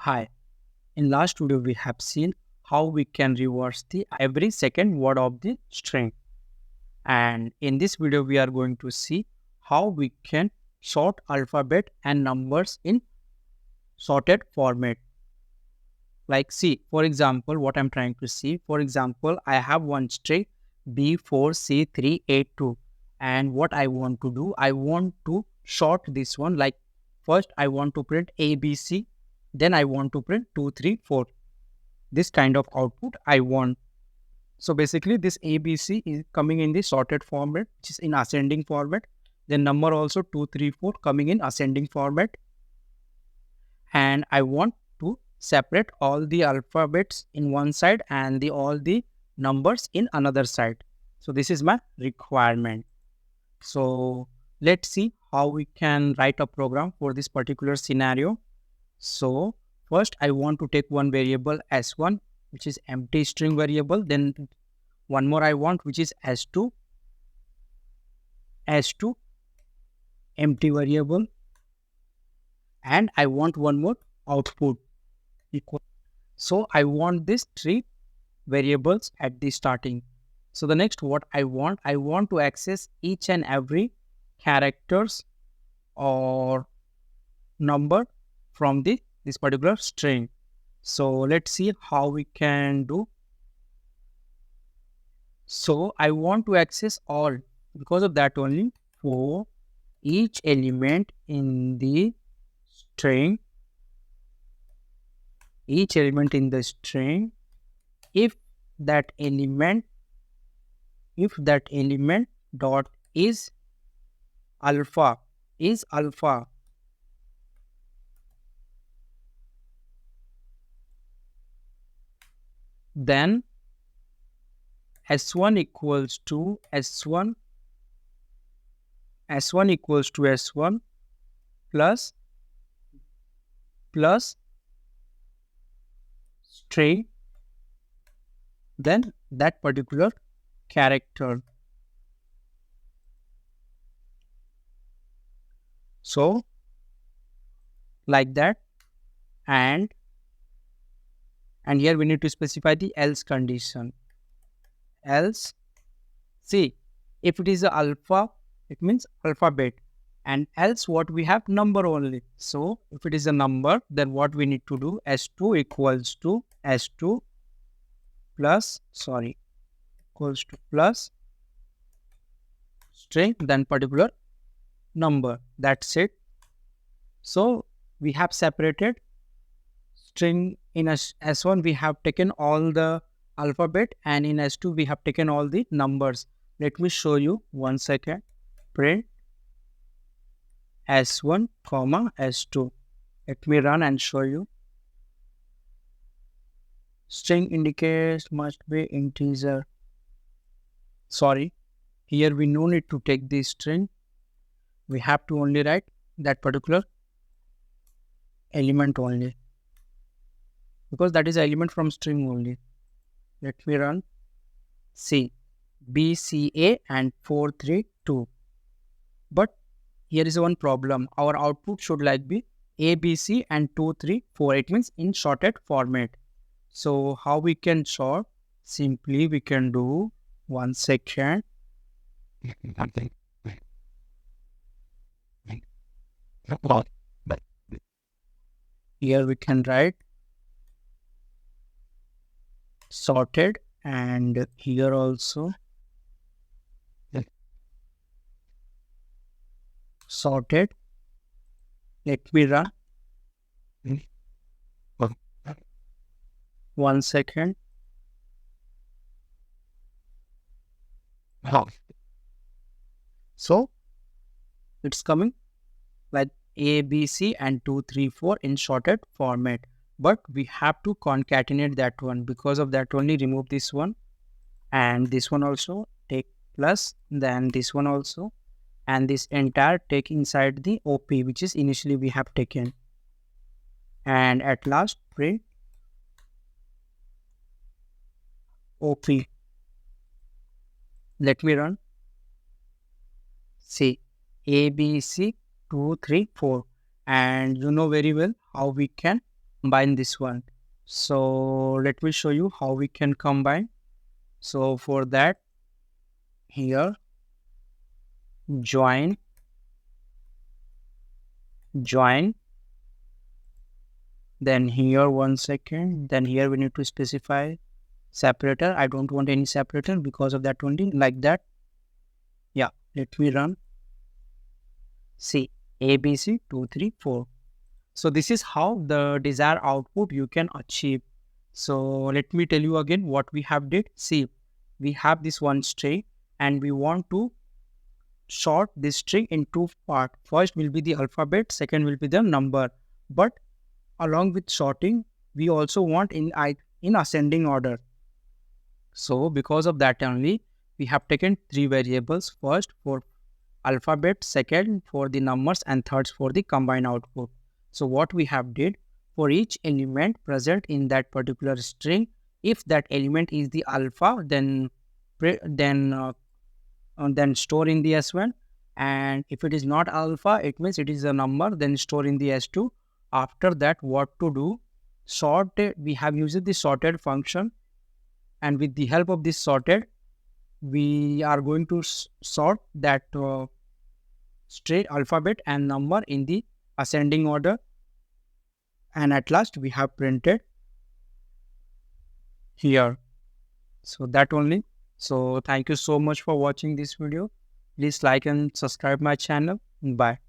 Hi, in last video we have seen how we can reverse the every second word of the string, and in this video we are going to see how we can sort alphabet and numbers in sorted format. Like see, for example, what I'm trying to see. For example, I have one string B4C382, and what I want to do, I want to sort this one. Like first I want to print ABC, then I want to print 234. This kind of output I want. So basically this ABC is coming in the sorted format, which is in ascending format. The number also 234 coming in ascending format. And I want to separate all the alphabets in one side and all the numbers in another side. So this is my requirement. So let's see how we can write a program for this particular scenario. So first I want to take one variable s1, which is empty string variable. Then one more I want, which is s2 empty variable, and I want one more output equal. So I want these three variables at the starting. So the next what I want to access each and every characters or number from this particular string. So let's see how we can do. So I want to access all. Because of that only, for each element in the string, if that element dot is alpha, then s1 equals to s1 equals to s1 plus string, then that particular character. So like that, and here we need to specify the else condition. Else, see, if it is a alpha, it means alphabet, and else what we have, number only. So if it is a number, then what we need to do, s2 equals to s2 plus string, then particular number. That's it. So we have separated string. In s1 we have taken all the alphabet, and in s2 we have taken all the numbers. Let me show you, one second. Print s1 comma s2. Let me run and show you. String indicates must be integer. Sorry, here we no need to take this string. We have to only write that particular element only, because that is element from string only. Let me run. See, BCA and 432. But here is one problem. Our output should like be ABC and 234. It means in sorted format. So how we can sort? Simply we can do, one second. Here we can write sorted, and here also sorted. Let me run. One second. So it's coming like A, B, C and 234 in sorted format. But we have to concatenate that one. Because of that only, remove this one and this one also, take plus, then this one also, and this entire take inside the OP, which is initially we have taken. And at last print OP. Let me run. See, ABC 234, and you know very well how we can combine this one. So let me show you how we can combine. So for that, here join, then here 1 second, then here we need to specify separator. I don't want any separator because of that only, like that. Yeah, let me run. See, ABC 2 3 4. So this is how the desired output you can achieve. So let me tell you again what we have did. See, we have this one string and we want to sort this string in two parts. First will be the alphabet, second will be the number. But along with sorting, we also want in ascending order. So because of that only, we have taken three variables. First for alphabet, second for the numbers, and third for the combined output. So what we have did, for each element present in that particular string, if that element is the alpha, then then store in the S1, and if it is not alpha, it means it is a number, then store in the S2. After that, what to do? Sorted. We have used the sorted function, and with the help of this sorted, we are going to sort that straight alphabet and number in the ascending order, and at last we have printed here. So that only. So thank you so much for watching this video. Please like and subscribe my channel. Bye.